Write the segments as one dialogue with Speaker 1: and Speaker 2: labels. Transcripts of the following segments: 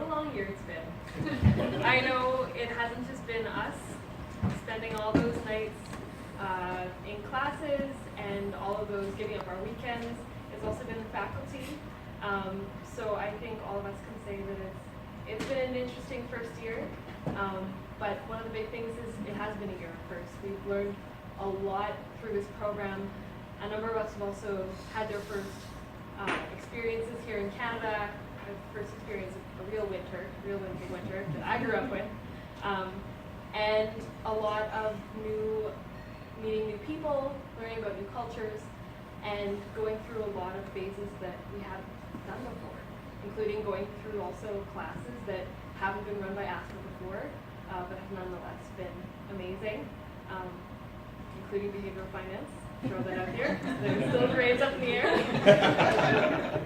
Speaker 1: a long year it's been. I know it hasn't just been us spending all those nights in classes and all of those giving up our weekends. It's also been the faculty. So I think all of us can say that it's been an interesting first year. But one of the big things is it has been a year first. We've learned a lot through this program. A number of us have also had their first experiences here in Canada, first experience of a real winter that I grew up with. And a lot of meeting new people, learning about new cultures, and going through a lot of phases that we haven't done before, including going through also classes that haven't been run by Asper before, but have nonetheless been amazing, including behavioral finance. Throw that out here. There's still grades up in the air.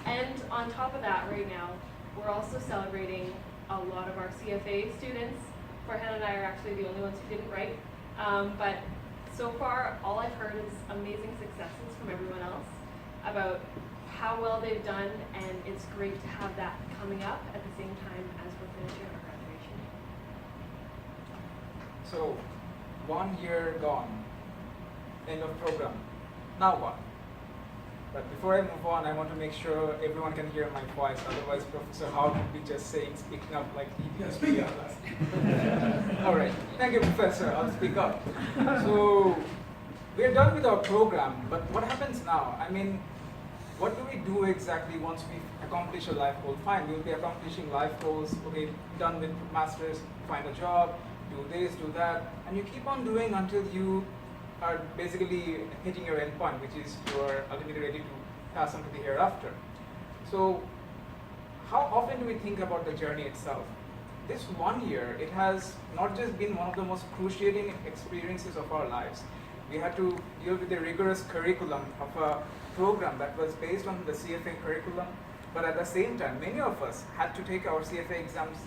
Speaker 1: And on top of that, right now, we're also celebrating a lot of our CFA students. Farhan and I are actually the only ones who didn't write. But so far, all I've heard is amazing successes from everyone else about how well they've done, and it's great to have that coming up at the same time as we're finishing our graduation.
Speaker 2: So, 1 year gone, end of program. Now what? But before I move on, I want to make sure everyone can hear my voice. Otherwise, Professor Howe would be just speaking up like he did. Speak up. All right. Thank you, Professor. I'll speak up. So we're done with our program, but what happens now? I mean, what do we do exactly once we accomplish a life goal? Fine, we'll be accomplishing life goals. Okay, done with masters, find a job, do this, do that, and you keep on doing until you are basically hitting your endpoint, which is you are ultimately ready to pass on to the hereafter. So how often do we think about the journey itself? This 1 year, it has not just been one of the most cruciating experiences of our lives. We had to deal with the rigorous curriculum of a program that was based on the CFA curriculum, but at the same time, many of us had to take our CFA exams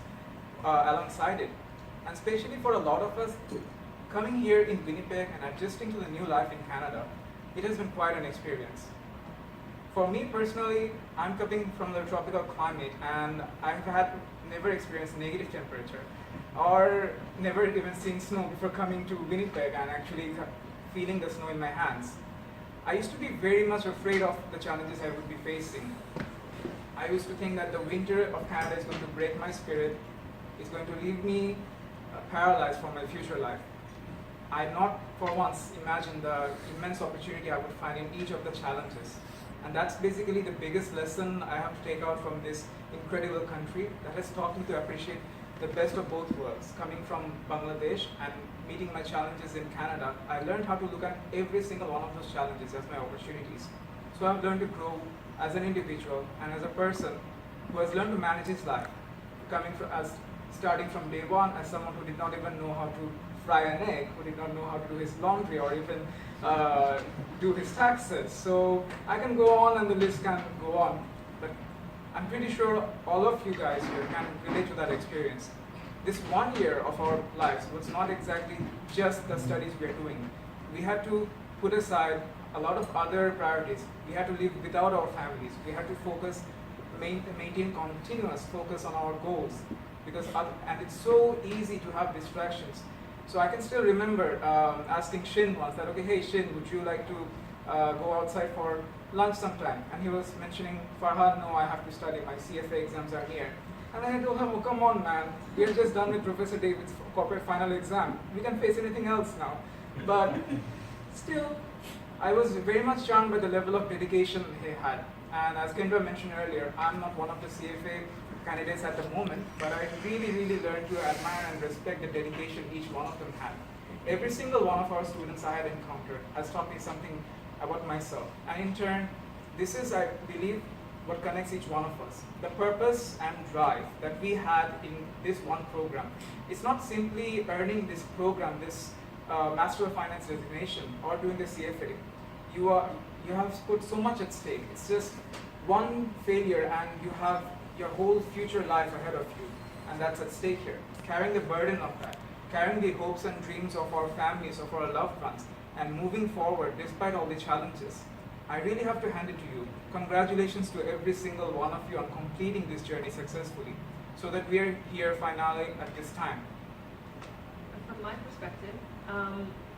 Speaker 2: alongside it. And especially for a lot of us, coming here in Winnipeg and adjusting to the new life in Canada, it has been quite an experience. For me personally, I'm coming from the tropical climate, and I've never experienced negative temperature or never even seen snow before coming to Winnipeg and actually feeling the snow in my hands. I used to be very much afraid of the challenges I would be facing. I used to think that the winter of Canada is going to break my spirit, it's going to leave me paralyzed for my future life. I not for once imagined the immense opportunity I would find in each of the challenges. And that's basically the biggest lesson I have to take out from this incredible country that has taught me to appreciate the best of both worlds. Coming from Bangladesh and meeting my challenges in Canada, I learned how to look at every single one of those challenges as my opportunities. So I've learned to grow as an individual and as a person who has learned to manage his life, starting from day one as someone who did not even know how to fry an egg, who did not know how to do his laundry or even do his taxes. So I can go on and the list can go on, but I'm pretty sure all of you guys here can relate to that experience. This 1 year of our lives was not exactly just the studies we are doing. We had to put aside a lot of other priorities. We had to live without our families. We had to maintain continuous focus on our goals, and it's so easy to have distractions. So I can still remember asking Shin once that, okay, hey Shin, would you like to go outside for lunch sometime? And he was mentioning, Farhan, no, I have to study, my CFA exams are near. And I told him, oh, come on man, we're just done with Professor David's corporate final exam. We can face anything else now. But still, I was very much charmed by the level of dedication he had. And as Kendra mentioned earlier, I'm not one of the CFA candidates at the moment, but I really learned to admire and respect the dedication each one of them had. Every single one of our students I had encountered has taught me something about myself. And in turn, this is, I believe, what connects each one of us. The purpose and drive that we had in this one program. It's not simply earning this program, this Master of Finance designation, or doing the CFA. You have put so much at stake. It's just one failure and you have your whole future life ahead of you, and that's at stake here. Carrying the burden of that, carrying the hopes and dreams of our families, of our loved ones, and moving forward despite all the challenges. I really have to hand it to you. Congratulations to every single one of you on completing this journey successfully, so that we are here finally at this time.
Speaker 1: From my perspective,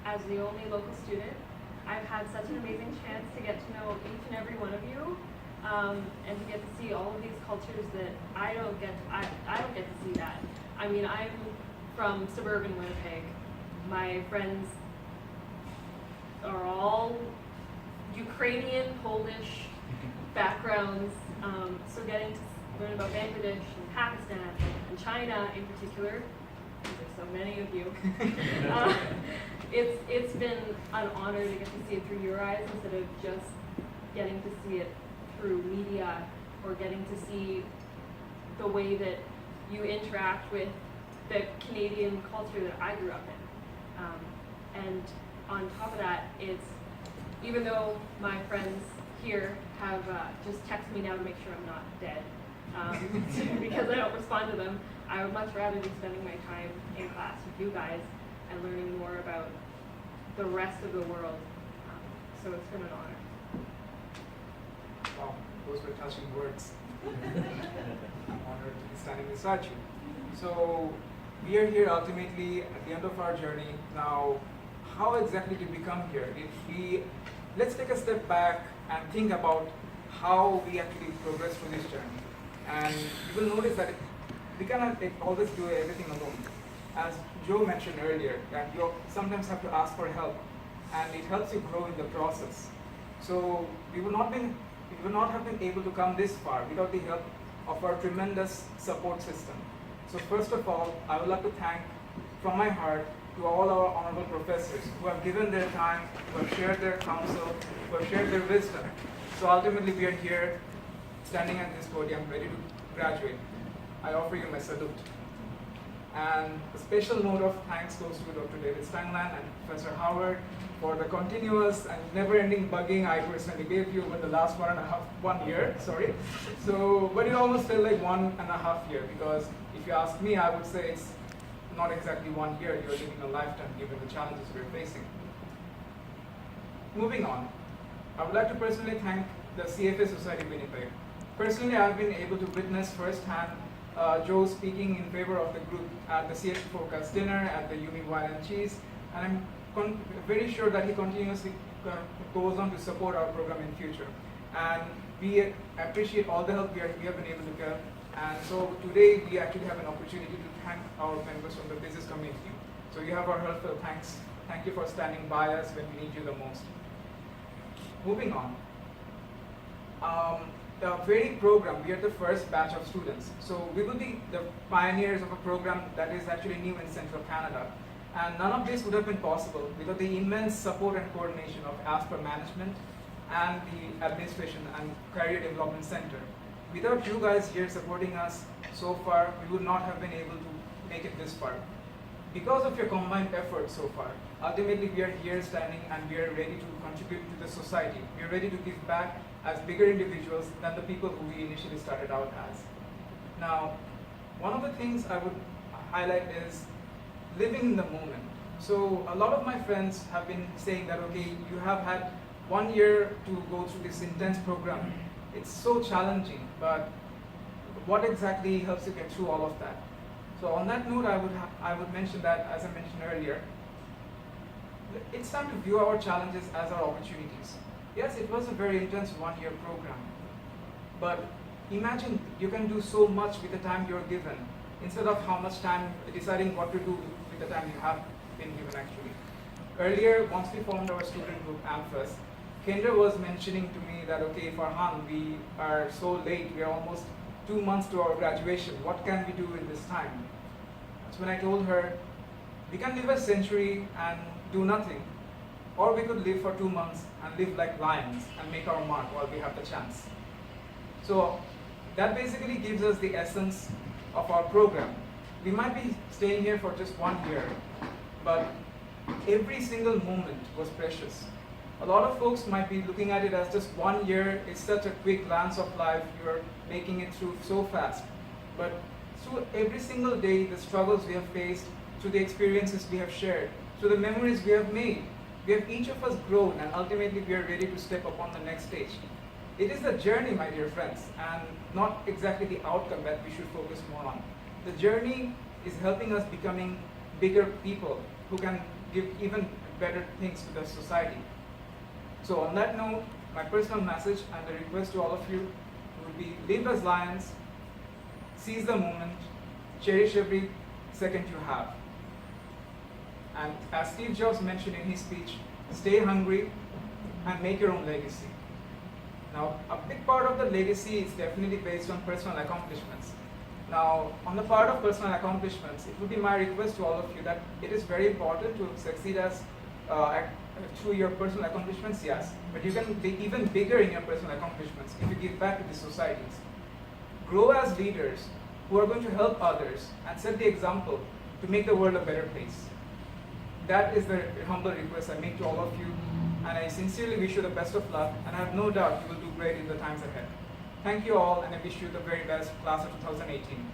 Speaker 1: as the only local student, I've had such an amazing chance to get to know each and every one of you, and to get to see all of these cultures that I don't get to see that. I mean, I'm from suburban Winnipeg. My friends are all Ukrainian, Polish backgrounds, so getting to learn about Bangladesh and Pakistan and China in particular, there's so many of you. It's been an honor to get to see it through your eyes instead of just getting to see it through media, or getting to see the way that you interact with the Canadian culture that I grew up in. And on top of that, it's, even though my friends here have just texted me now to make sure I'm not dead, because I don't respond to them, I would much rather be spending my time in class with you guys and learning more about the rest of the world. So it's been an honor.
Speaker 2: Wow, those were touching words. I'm honored to be standing beside you. So we are here ultimately at the end of our journey. Now, how exactly did we come here? Let's take a step back and think about how we actually progress through this journey. And you will notice that we cannot always do everything alone. As Joe mentioned earlier, that you sometimes have to ask for help, and it helps you grow in the process. So we would not have been able to come this far without the help of our tremendous support system. So first of all, I would like to thank from my heart to all our honorable professors who have given their time, who have shared their counsel, who have shared their wisdom. So ultimately we are here standing at this podium ready to graduate. I offer you my salute. And a special note of thanks goes to Dr. David Steinland and Professor Howard for the continuous and never-ending bugging I personally gave you over the last 1 year, sorry. So, but it almost felt like 1.5 years, because if you ask me, I would say it's not exactly 1 year, you're living a lifetime given the challenges we're facing. Moving on, I would like to personally thank the CFA Society Winnipeg. Personally, I've been able to witness firsthand Joe speaking in favor of the group at the CFA Focus Dinner, at the Uni Wine and Cheese, and I'm very sure that he continuously goes on to support our program in future. And we appreciate all the help we have been able to get. And so today we actually have an opportunity to thank our members from the business community. So you have our heartfelt thanks. Thank you for standing by us when we need you the most. Moving on. The very program, we are the first batch of students. So we will be the pioneers of a program that is actually new in Central Canada. And none of this would have been possible without the immense support and coordination of Asper Management and the Administration and Career Development Center. Without you guys here supporting us so far, we would not have been able to make it this far. Because of your combined efforts so far, ultimately we are here standing and we are ready to contribute to the society. We are ready to give back as bigger individuals than the people who we initially started out as. Now, one of the things I would highlight is living in the moment. So a lot of my friends have been saying that, okay, you have had 1 year to go through this intense program. It's so challenging, but what exactly helps you get through all of that? So on that note, I would mention that, as I mentioned earlier, it's time to view our challenges as our opportunities. Yes, it was a very intense 1 year program, but imagine you can do so much with the time you're given, instead of how much time deciding what to do with the time you have been given actually. Earlier, once we formed our student group, AMFAS, Kendra was mentioning to me that, okay, Farhan, we are so late, we are almost 2 months to our graduation, what can we do in this time? That's when I told her, we can live a century and do nothing, or we could live for 2 months and live like lions and make our mark while we have the chance. So that basically gives us the essence of our program. We might be staying here for just 1 year, but every single moment was precious. A lot of folks might be looking at it as just 1 year, it's such a quick glance of life, you're making it through so fast. But through every single day, the struggles we have faced, through the experiences we have shared, through the memories we have made, We have each of us grown, and ultimately we are ready to step upon the next stage. It is the journey, my dear friends, and not exactly the outcome that we should focus more on. The journey is helping us becoming bigger people who can give even better things to the society. So on that note, my personal message and the request to all of you would be live as lions, seize the moment, cherish every second you have. And as Steve Jobs mentioned in his speech, stay hungry and make your own legacy. Now, a big part of the legacy is definitely based on personal accomplishments. Now, on the part of personal accomplishments, it would be my request to all of you that it is very important to succeed as through your personal accomplishments, yes, but you can be even bigger in your personal accomplishments if you give back to the societies. Grow as leaders who are going to help others and set the example to make the world a better place. That is the humble request I make to all of you, and I sincerely wish you the best of luck, and I have no doubt you will do great in the times ahead. Thank you all, and I wish you the very best class of 2018.